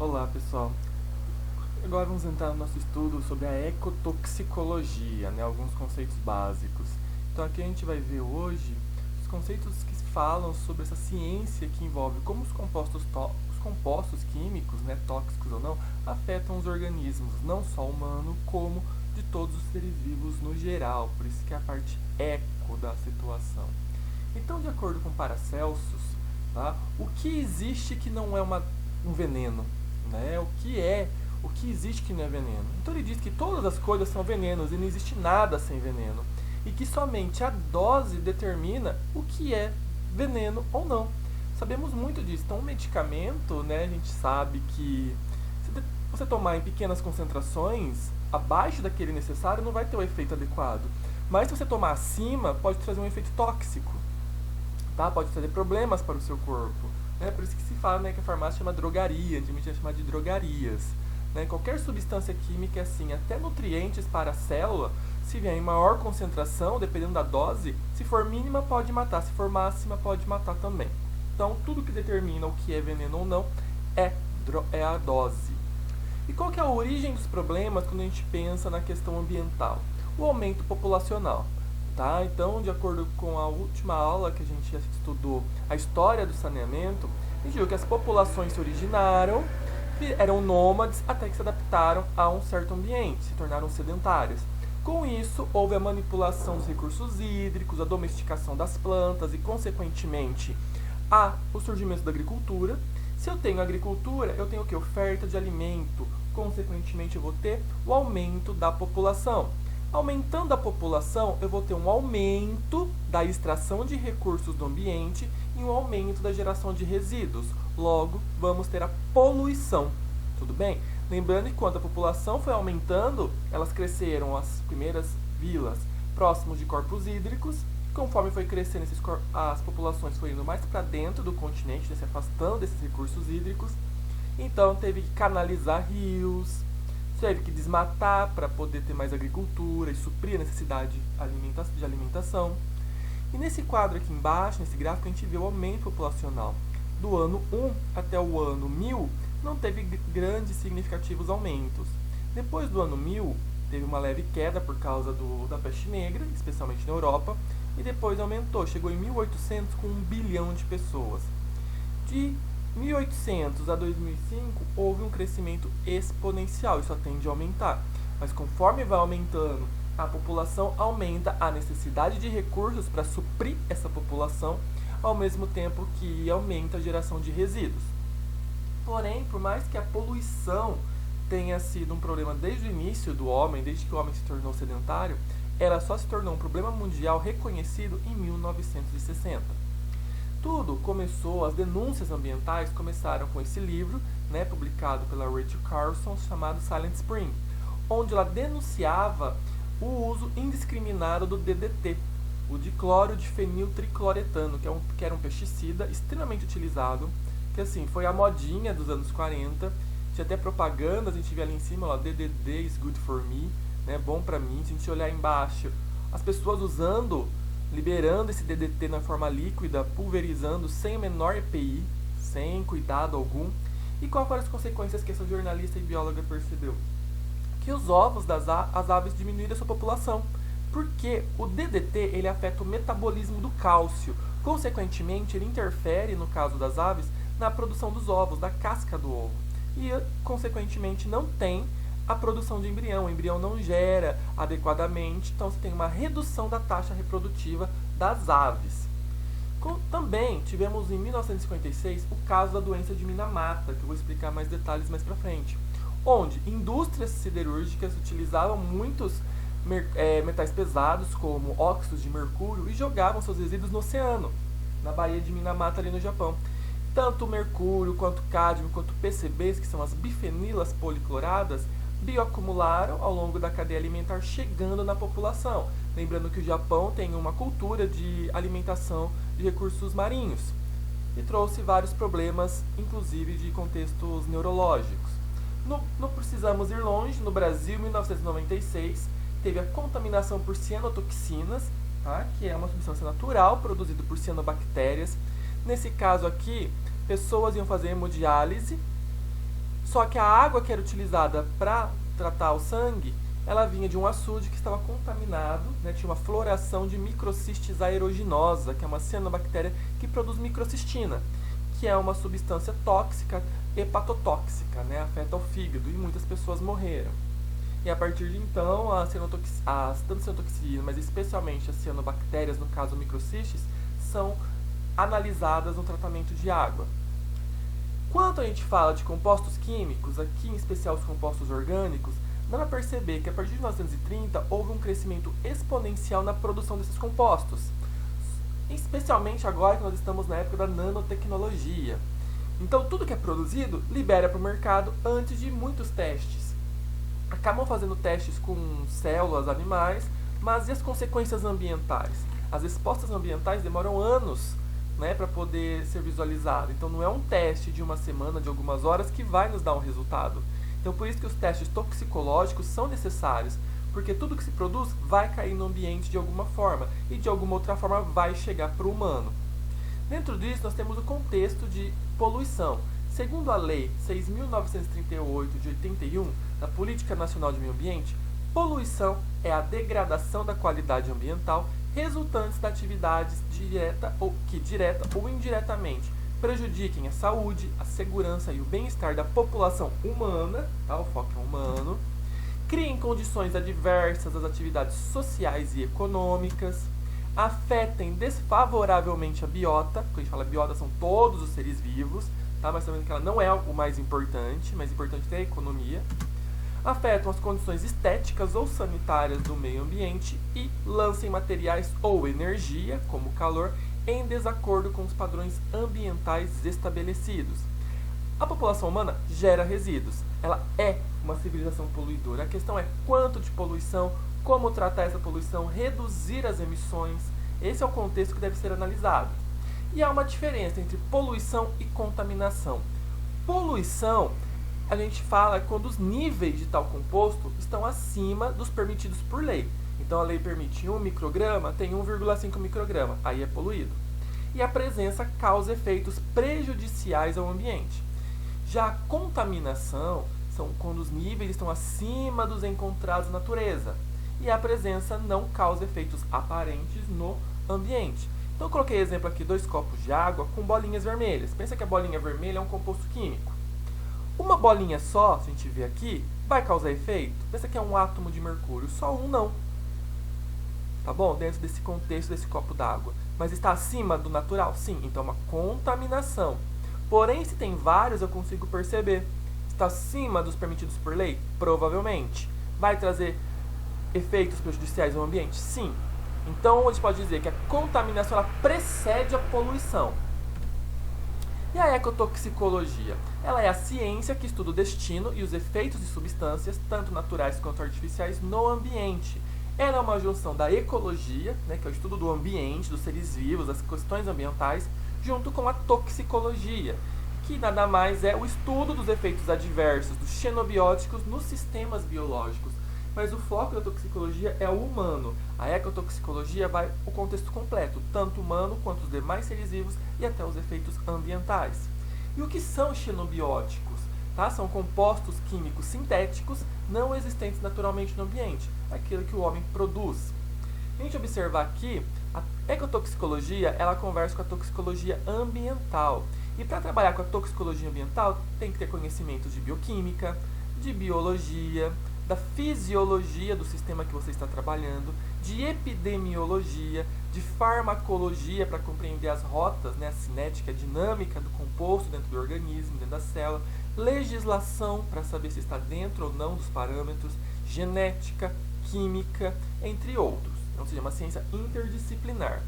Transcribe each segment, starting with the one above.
Olá, pessoal. Agora vamos entrar no nosso estudo sobre a ecotoxicologia, né? Alguns conceitos básicos. Então aqui a gente vai ver hoje os conceitos que falam sobre essa ciência que envolve como os compostos químicos, né, tóxicos ou não, afetam os organismos, não só o humano, como de todos os seres vivos no geral. Por isso que é a parte eco da situação. Então, de acordo com Paracelsus, tá, o que existe que não é um veneno? Né? O que existe que não é veneno? Então ele diz que todas as coisas são venenos e não existe nada sem veneno. E que somente a dose determina o que é veneno ou não. Sabemos muito disso. Então, um medicamento, né, a gente sabe que se você tomar em pequenas concentrações, abaixo daquele necessário, não vai ter o efeito adequado. Mas se você tomar acima, pode trazer um efeito tóxico. Tá? Pode trazer problemas para o seu corpo. Né? Por isso que se fala, né, que a farmácia chama drogaria, antigamente era chamada de drogarias. Né? Qualquer substância química é assim, até nutrientes para a célula, se vier em maior concentração, dependendo da dose, se for mínima pode matar, se for máxima pode matar também. Então tudo que determina o que é veneno ou não é a dose. E qual que é a origem dos problemas quando a gente pensa na questão ambiental? O aumento populacional. Tá? Então, de acordo com a última aula que a gente estudou, a história do saneamento, a gente viu que as populações se originaram, eram nômades até que se adaptaram a um certo ambiente, se tornaram sedentárias. Com isso, houve a manipulação dos recursos hídricos, a domesticação das plantas e, consequentemente, o surgimento da agricultura. Se eu tenho agricultura, eu tenho o que? Oferta de alimento. Consequentemente, eu vou ter o aumento da população. Aumentando a população, eu vou ter um aumento da extração de recursos do ambiente e um aumento da geração de resíduos. Logo, vamos ter a poluição. Tudo bem? Lembrando que quando a população foi aumentando, elas cresceram as primeiras vilas próximos de corpos hídricos. Conforme foi crescendo, as populações foram indo mais para dentro do continente, né, se afastando desses recursos hídricos. Então, teve que canalizar rios, teve que desmatar para poder ter mais agricultura e suprir a necessidade de alimentação. E nesse quadro aqui embaixo, nesse gráfico, a gente vê o aumento populacional. Do ano 1 até o ano 1000, não teve grandes significativos aumentos. Depois do ano 1000, teve uma leve queda por causa da peste negra, especialmente na Europa, e depois aumentou, chegou em 1800 com 1 bilhão de pessoas. De 1800 a 2005 houve um crescimento exponencial, isso tende a aumentar. Mas conforme vai aumentando, a população aumenta a necessidade de recursos para suprir essa população, ao mesmo tempo que aumenta a geração de resíduos. Porém, por mais que a poluição tenha sido um problema desde o início do homem, desde que o homem se tornou sedentário, ela só se tornou um problema mundial reconhecido em 1960. Tudo começou, as denúncias ambientais começaram com esse livro, né, publicado pela Rachel Carson, chamado Silent Spring, onde ela denunciava o uso indiscriminado do DDT, o dicloro de feniltricloretano, que era um pesticida extremamente utilizado, que assim, foi a modinha dos anos 40, tinha até propaganda, a gente vê ali em cima, ó, DDT is good for me, né, bom pra mim. Se a gente olhar embaixo, as pessoas usando, liberando esse DDT na forma líquida, pulverizando sem o menor EPI, sem cuidado algum. E quais foram as consequências que essa jornalista e bióloga percebeu? Que os ovos as aves diminuíram a sua população, porque o DDT ele afeta o metabolismo do cálcio. Consequentemente, ele interfere, no caso das aves, na produção dos ovos, da casca do ovo. E, consequentemente, não tem a produção de embrião. O embrião não gera adequadamente, então você tem uma redução da taxa reprodutiva das aves. Também tivemos em 1956 o caso da doença de Minamata, que eu vou explicar mais detalhes mais pra frente, onde indústrias siderúrgicas utilizavam muitos metais pesados, como óxidos de mercúrio, e jogavam seus resíduos no oceano, na Baía de Minamata, ali no Japão. Tanto o mercúrio, quanto o cádmio, quanto o PCBs, que são as bifenilas policloradas, bioacumularam ao longo da cadeia alimentar, chegando na população. Lembrando que o Japão tem uma cultura de alimentação de recursos marinhos e trouxe vários problemas, inclusive de contextos neurológicos. Não precisamos ir longe, no Brasil, em 1996, teve a contaminação por cianotoxinas, tá? Que é uma substância natural produzida por cianobactérias. Nesse caso aqui, pessoas iam fazer hemodiálise, Só que a água que era utilizada para tratar o sangue, ela vinha de um açude que estava contaminado, né, tinha uma floração de microcistis aeruginosa, que é uma cianobactéria que produz microcistina, que é uma substância tóxica, hepatotóxica, né, afeta o fígado, e muitas pessoas morreram. E a partir de então, tanto a cianotoxina, mas especialmente as cianobactérias, no caso microcistis, são analisadas no tratamento de água. Quando a gente fala de compostos químicos, aqui em especial os compostos orgânicos, dá para perceber que a partir de 1930 houve um crescimento exponencial na produção desses compostos, especialmente agora que nós estamos na época da nanotecnologia. Então tudo que é produzido libera para o mercado antes de muitos testes. Acabam fazendo testes com células, animais, mas e as consequências ambientais? As respostas ambientais demoram anos, né, para poder ser visualizado. Então não é um teste de uma semana, de algumas horas, que vai nos dar um resultado. Então por isso que os testes toxicológicos são necessários, porque tudo que se produz vai cair no ambiente de alguma forma, e de alguma outra forma vai chegar para o humano. Dentro disso nós temos o contexto de poluição. Segundo a Lei 6.938 de 81, da Política Nacional de Meio Ambiente, poluição é a degradação da qualidade ambiental resultantes da atividades direta ou indiretamente prejudiquem a saúde, a segurança e o bem-estar da população humana, tá? O foco é humano, criem condições adversas às atividades sociais e econômicas, afetem desfavoravelmente a biota, quando a gente fala biota são todos os seres vivos, tá? Mas sabendo que ela não é o mais importante é a economia, afetam as condições estéticas ou sanitárias do meio ambiente e lancem materiais ou energia, como calor, em desacordo com os padrões ambientais estabelecidos. A população humana gera resíduos. Ela é uma civilização poluidora. A questão é quanto de poluição, como tratar essa poluição, reduzir as emissões. Esse é o contexto que deve ser analisado. E há uma diferença entre poluição e contaminação. Poluição, a gente fala quando os níveis de tal composto estão acima dos permitidos por lei. Então a lei permite 1 micrograma, tem 1,5 micrograma, aí é poluído. E a presença causa efeitos prejudiciais ao ambiente. Já a contaminação são quando os níveis estão acima dos encontrados na natureza. E a presença não causa efeitos aparentes no ambiente. Então eu coloquei exemplo aqui 2 copos de água com bolinhas vermelhas. Pensa que a bolinha vermelha é um composto químico. Uma bolinha só, se a gente ver aqui, vai causar efeito? Pensa que é um átomo de mercúrio, só um não. Tá bom? Dentro desse contexto desse copo d'água. Mas está acima do natural? Sim, então é uma contaminação. Porém, se tem vários, eu consigo perceber. Está acima dos permitidos por lei? Provavelmente. Vai trazer efeitos prejudiciais ao ambiente? Sim. Então, a gente pode dizer que a contaminação ela precede a poluição. E a ecotoxicologia? Ela é a ciência que estuda o destino e os efeitos de substâncias, tanto naturais quanto artificiais, no ambiente. Ela é uma junção da ecologia, né, que é o estudo do ambiente, dos seres vivos, das questões ambientais, junto com a toxicologia, que nada mais é o estudo dos efeitos adversos dos xenobióticos nos sistemas biológicos. Mas o foco da toxicologia é o humano. A ecotoxicologia vai o contexto completo, tanto humano quanto os demais seres vivos e até os efeitos ambientais. E o que são xenobióticos? Tá? São compostos químicos sintéticos não existentes naturalmente no ambiente, aquilo que o homem produz. Se a gente observar aqui, a ecotoxicologia ela conversa com a toxicologia ambiental. E para trabalhar com a toxicologia ambiental, tem que ter conhecimentos de bioquímica, de biologia, da fisiologia do sistema que você está trabalhando, de epidemiologia, de farmacologia para compreender as rotas, né, a cinética, a dinâmica do composto dentro do organismo, dentro da célula, legislação para saber se está dentro ou não dos parâmetros, genética, química, entre outros. Ou seja, uma ciência interdisciplinar.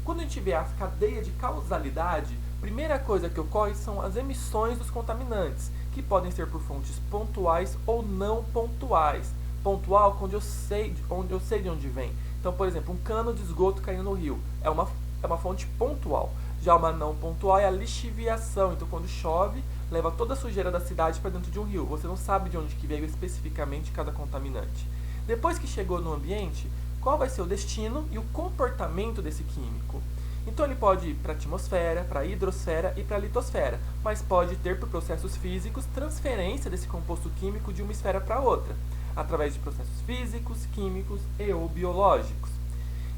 Quando a gente vê a cadeia de causalidade, a primeira coisa que ocorre são as emissões dos contaminantes, que podem ser por fontes pontuais ou não pontuais. Pontual, onde eu sei de onde vem. Então, por exemplo, um cano de esgoto caindo no rio é uma fonte pontual. Já uma não pontual é a lixiviação. Então, quando chove, leva toda a sujeira da cidade para dentro de um rio. Você não sabe de onde que veio especificamente cada contaminante. Depois que chegou no ambiente, qual vai ser o destino e o comportamento desse químico? Então ele pode ir para a atmosfera, para a hidrosfera e para a litosfera, mas pode ter, por processos físicos, transferência desse composto químico de uma esfera para outra, através de processos físicos, químicos e ou biológicos.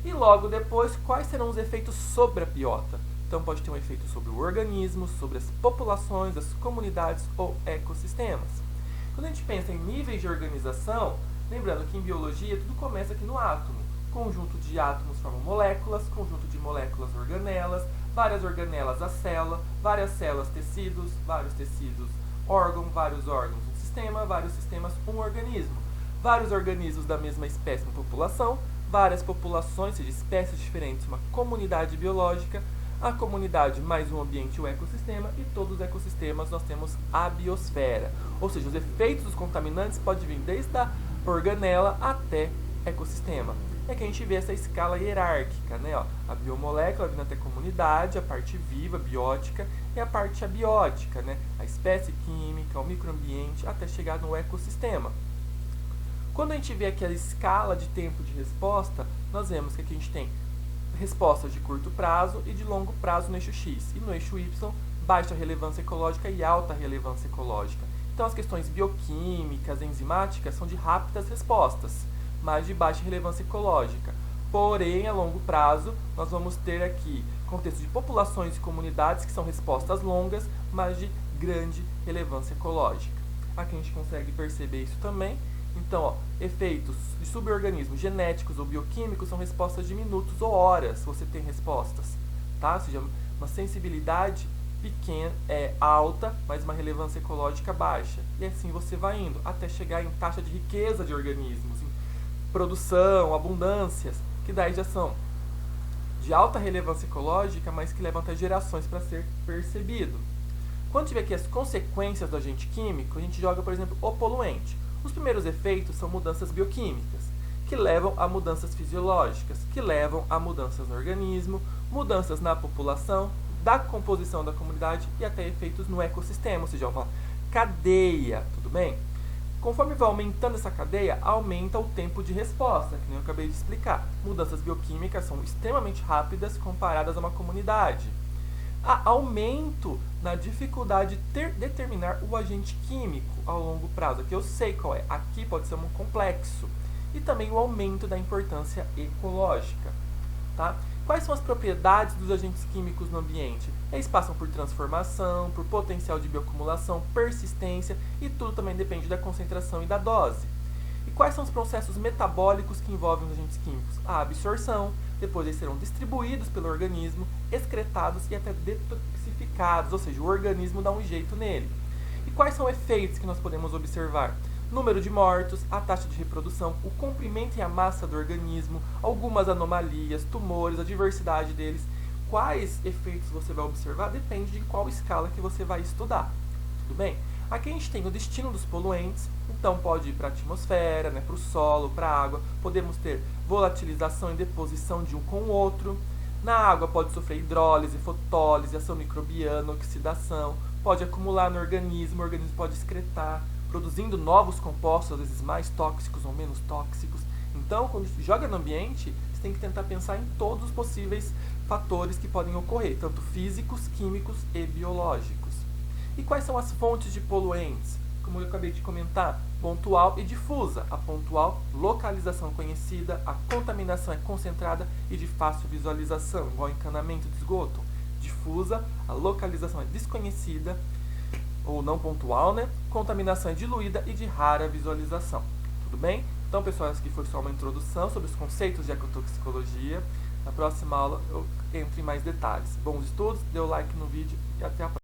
E logo depois, quais serão os efeitos sobre a biota? Então pode ter um efeito sobre o organismo, sobre as populações, as comunidades ou ecossistemas. Quando a gente pensa em níveis de organização, lembrando que em biologia tudo começa aqui no átomo. Conjunto de átomos formam moléculas, conjunto de moléculas organelas, várias organelas a célula, várias células tecidos, vários tecidos órgão, vários órgãos um sistema, vários sistemas um organismo. Vários organismos da mesma espécie uma população, várias populações, seja espécies diferentes, uma comunidade biológica, a comunidade mais um ambiente, o ecossistema, e todos os ecossistemas nós temos a biosfera. Ou seja, os efeitos dos contaminantes podem vir desde a organela até ecossistema. É que a gente vê essa escala hierárquica, né? A biomolécula vindo até a comunidade, a parte viva, biótica, e a parte abiótica, né? A espécie química, o microambiente, até chegar no ecossistema. Quando a gente vê aqui a escala de tempo de resposta, nós vemos que aqui a gente tem respostas de curto prazo e de longo prazo no eixo X, e no eixo Y, baixa relevância ecológica e alta relevância ecológica. Então as questões bioquímicas, enzimáticas, são de rápidas respostas, mas de baixa relevância ecológica. Porém, a longo prazo, nós vamos ter aqui contexto de populações e comunidades que são respostas longas, mas de grande relevância ecológica. Aqui a gente consegue perceber isso também. Então, efeitos de suborganismos genéticos ou bioquímicos são respostas de minutos ou horas, se você tem respostas. Tá? Ou seja, uma sensibilidade pequena, alta, mas uma relevância ecológica baixa. E assim você vai indo, até chegar em taxa de riqueza de organismos, produção, abundâncias, que daí já são de alta relevância ecológica, mas que levam até gerações para ser percebido. Quando tiver aqui as consequências do agente químico, a gente joga, por exemplo, o poluente. Os primeiros efeitos são mudanças bioquímicas, que levam a mudanças fisiológicas, que levam a mudanças no organismo, mudanças na população, da composição da comunidade e até efeitos no ecossistema, ou seja, uma cadeia, tudo bem? Conforme vai aumentando essa cadeia, aumenta o tempo de resposta, que nem eu acabei de explicar. Mudanças bioquímicas são extremamente rápidas comparadas a uma comunidade. Há aumento na dificuldade de determinar o agente químico ao longo prazo. Aqui eu sei qual é. Aqui pode ser um complexo. E também o aumento da importância ecológica. Tá? Quais são as propriedades dos agentes químicos no ambiente? Eles passam por transformação, por potencial de bioacumulação, persistência, e tudo também depende da concentração e da dose. E quais são os processos metabólicos que envolvem os agentes químicos? A absorção, depois eles serão distribuídos pelo organismo, excretados e até detoxificados, ou seja, o organismo dá um jeito nele. E quais são efeitos que nós podemos observar? Número de mortos, a taxa de reprodução, o comprimento e a massa do organismo, algumas anomalias, tumores, a diversidade deles. Quais efeitos você vai observar depende de qual escala que você vai estudar. Tudo bem? Aqui a gente tem o destino dos poluentes, então pode ir para a atmosfera, né, para o solo, para a água. Podemos ter volatilização e deposição de um com o outro. Na água pode sofrer hidrólise, fotólise, ação microbiana, oxidação. Pode acumular no organismo, o organismo pode excretar, produzindo novos compostos, às vezes mais tóxicos ou menos tóxicos. Então, quando você joga no ambiente, você tem que tentar pensar em todos os possíveis fatores que podem ocorrer, tanto físicos, químicos e biológicos. E quais são as fontes de poluentes? Como eu acabei de comentar, pontual e difusa. A pontual, localização conhecida, a contaminação é concentrada e de fácil visualização, igual encanamento de esgoto. Difusa, a localização é desconhecida, ou não pontual, né? Contaminação é diluída e de rara visualização. Tudo bem? Então, pessoal, essa aqui foi só uma introdução sobre os conceitos de ecotoxicologia. Na próxima aula eu entro em mais detalhes. Bons estudos, dê o like no vídeo e até a próxima.